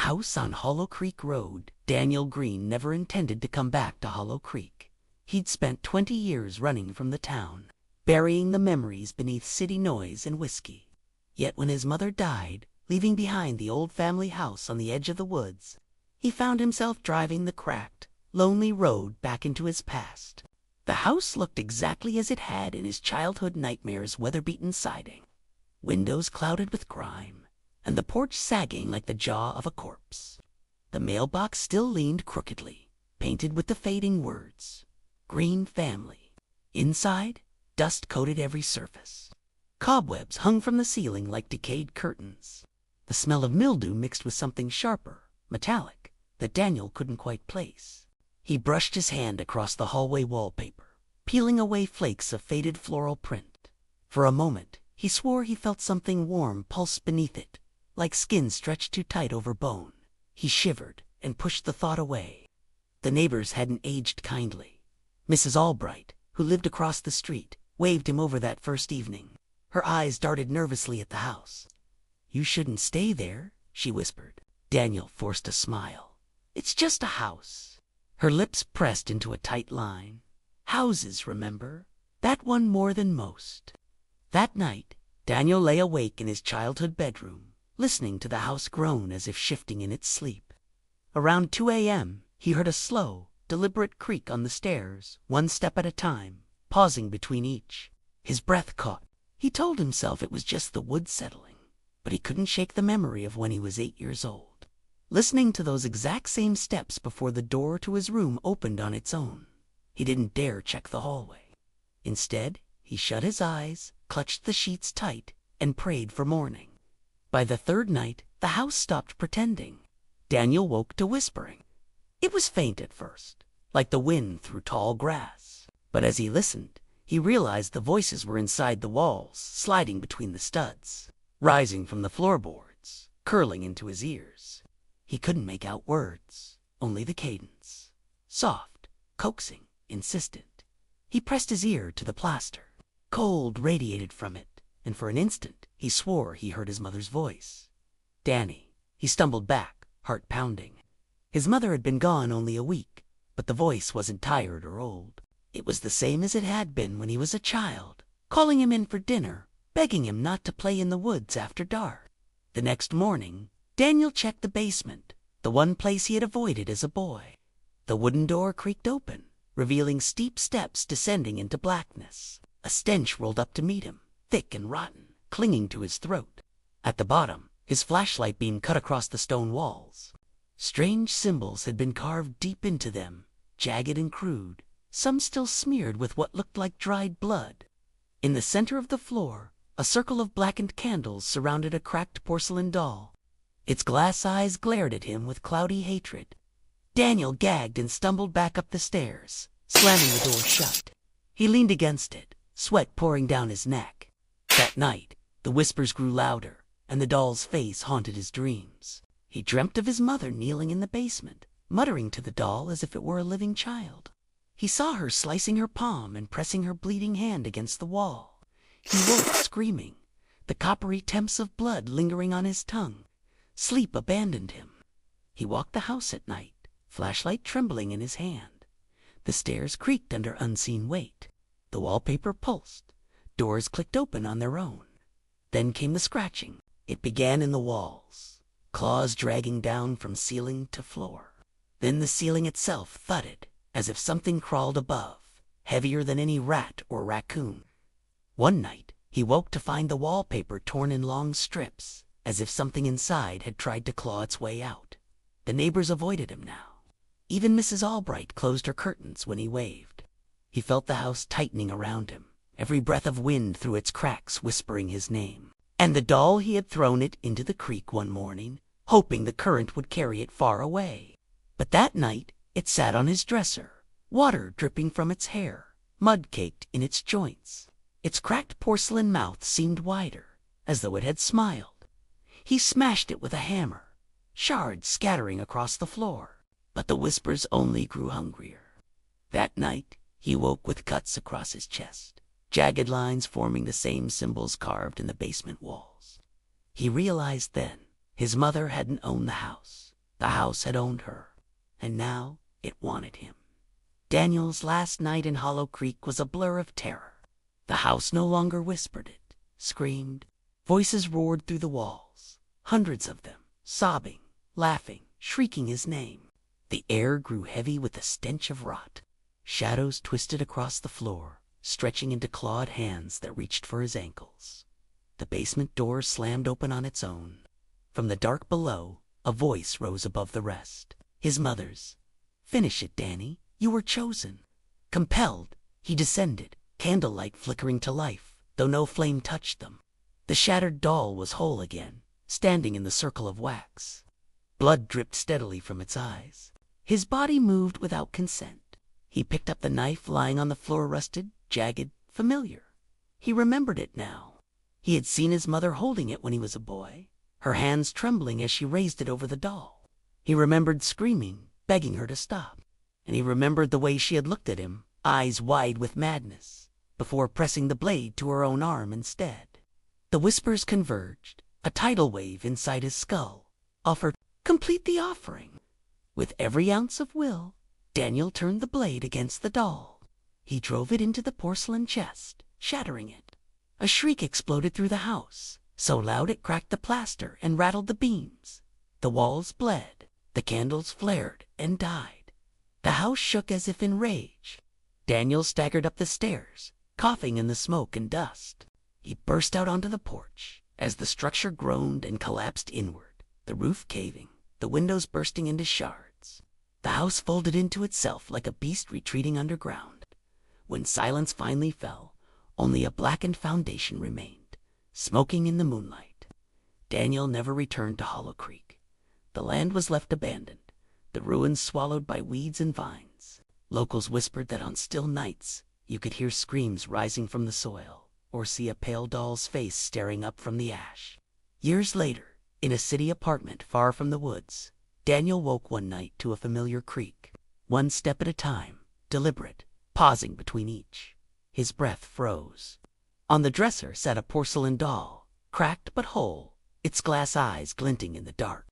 house on Hollow Creek Road. Daniel Greene never intended to come back to Hollow Creek. He'd spent 20 years running from the town, burying the memories beneath city noise and whiskey. Yet when his mother died, leaving behind the old family house on the edge of the woods, he found himself driving the cracked, lonely road back into his past. The house looked exactly as it had in his childhood nightmares' weather-beaten siding, windows clouded with grime, and the porch sagging like the jaw of a corpse. The mailbox still leaned crookedly, painted with the fading words, "Greene Family." Inside, dust coated every surface. Cobwebs hung from the ceiling like decayed curtains. The smell of mildew mixed with something sharper, metallic, that Daniel couldn't quite place. He brushed his hand across the hallway wallpaper, peeling away flakes of faded floral print. For a moment, he swore he felt something warm pulse beneath it, like skin stretched too tight over bone. He shivered and pushed the thought away. The neighbors hadn't aged kindly. Mrs. Albright, who lived across the street, waved him over that first evening. Her eyes darted nervously at the house. "You shouldn't stay there," she whispered. Daniel forced a smile. "It's just a house." Her lips pressed into a tight line. "Houses, remember? That one more than most." That night, Daniel lay awake in his childhood bedroom, listening to the house groan as if shifting in its sleep. Around 2 a.m., he heard a slow, deliberate creak on the stairs, one step at a time, pausing between each. His breath caught. He told himself it was just the wood settling, but he couldn't shake the memory of when he was 8 years old, listening to those exact same steps before the door to his room opened on its own. He didn't dare check the hallway. Instead, he shut his eyes, clutched the sheets tight, and prayed for morning. By the third night, the house stopped pretending. Daniel woke to whispering. It was faint at first, like the wind through tall grass. But as he listened, he realized the voices were inside the walls, sliding between the studs, rising from the floorboards, curling into his ears. He couldn't make out words, only the cadence. Soft, coaxing, insistent. He pressed his ear to the plaster. Cold radiated from it, and for an instant he swore he heard his mother's voice. "Danny." He stumbled back, heart pounding. His mother had been gone only a week, but the voice wasn't tired or old. It was the same as it had been when he was a child, calling him in for dinner, begging him not to play in the woods after dark. The next morning, Daniel checked the basement, the one place he had avoided as a boy. The wooden door creaked open, revealing steep steps descending into blackness. A stench rolled up to meet him, thick and rotten, clinging to his throat. At the bottom, his flashlight beam cut across the stone walls. Strange symbols had been carved deep into them, jagged and crude, some still smeared with what looked like dried blood. In the center of the floor, a circle of blackened candles surrounded a cracked porcelain doll. Its glass eyes glared at him with cloudy hatred. Daniel gagged and stumbled back up the stairs, slamming the door shut. He leaned against it, sweat pouring down his neck. That night, the whispers grew louder, and the doll's face haunted his dreams. He dreamt of his mother kneeling in the basement, muttering to the doll as if it were a living child. He saw her slicing her palm and pressing her bleeding hand against the wall. He woke screaming, the coppery temps of blood lingering on his tongue. Sleep abandoned him. He walked the house at night, flashlight trembling in his hand. The stairs creaked under unseen weight. The wallpaper pulsed. Doors clicked open on their own. Then came the scratching. It began in the walls, claws dragging down from ceiling to floor. Then the ceiling itself thudded, as if something crawled above, heavier than any rat or raccoon. One night, he woke to find the wallpaper torn in long strips, as if something inside had tried to claw its way out. The neighbors avoided him now. Even Mrs. Albright closed her curtains when he waved. He felt the house tightening around him, every breath of wind through its cracks whispering his name. And the doll, he had thrown it into the creek one morning, hoping the current would carry it far away. But that night, it sat on his dresser, water dripping from its hair, mud caked in its joints. Its cracked porcelain mouth seemed wider, as though it had smiled. He smashed it with a hammer, shards scattering across the floor. But the whispers only grew hungrier. That night, he woke with cuts across his chest, jagged lines forming the same symbols carved in the basement walls. He realized then his mother hadn't owned the house. The house had owned her, and now it wanted him. Daniel's last night in Hollow Creek was a blur of terror. The house no longer whispered it, screamed. Voices roared through the walls, hundreds of them, sobbing, laughing, shrieking his name. The air grew heavy with the stench of rot. Shadows twisted across the floor, stretching into clawed hands that reached for his ankles. The basement door slammed open on its own. From the dark below, a voice rose above the rest. His mother's. "Finish it, Danny. You were chosen." Compelled, he descended, candlelight flickering to life, though no flame touched them. The shattered doll was whole again, standing in the circle of wax. Blood dripped steadily from its eyes. His body moved without consent. He picked up the knife lying on the floor, rusted, jagged, familiar. He remembered it now. He had seen his mother holding it when he was a boy, her hands trembling as she raised it over the doll. He remembered screaming, begging her to stop. And he remembered the way she had looked at him, eyes wide with madness, before pressing the blade to her own arm instead. The whispers converged. A tidal wave inside his skull offered, "Complete the offering." With every ounce of will, Daniel turned the blade against the doll. He drove it into the porcelain chest, shattering it. A shriek exploded through the house, so loud it cracked the plaster and rattled the beams. The walls bled, the candles flared and died. The house shook as if in rage. Daniel staggered up the stairs, coughing in the smoke and dust. He burst out onto the porch as the structure groaned and collapsed inward, the roof caving, the windows bursting into shards. The house folded into itself like a beast retreating underground. When silence finally fell, only a blackened foundation remained, smoking in the moonlight. Daniel never returned to Hollow Creek. The land was left abandoned, the ruins swallowed by weeds and vines. Locals whispered that on still nights you could hear screams rising from the soil, or see a pale doll's face staring up from the ash. Years later, in a city apartment far from the woods, Daniel woke one night to a familiar creak, one step at a time, deliberate, pausing between each. His breath froze. On the dresser sat a porcelain doll, cracked but whole, its glass eyes glinting in the dark.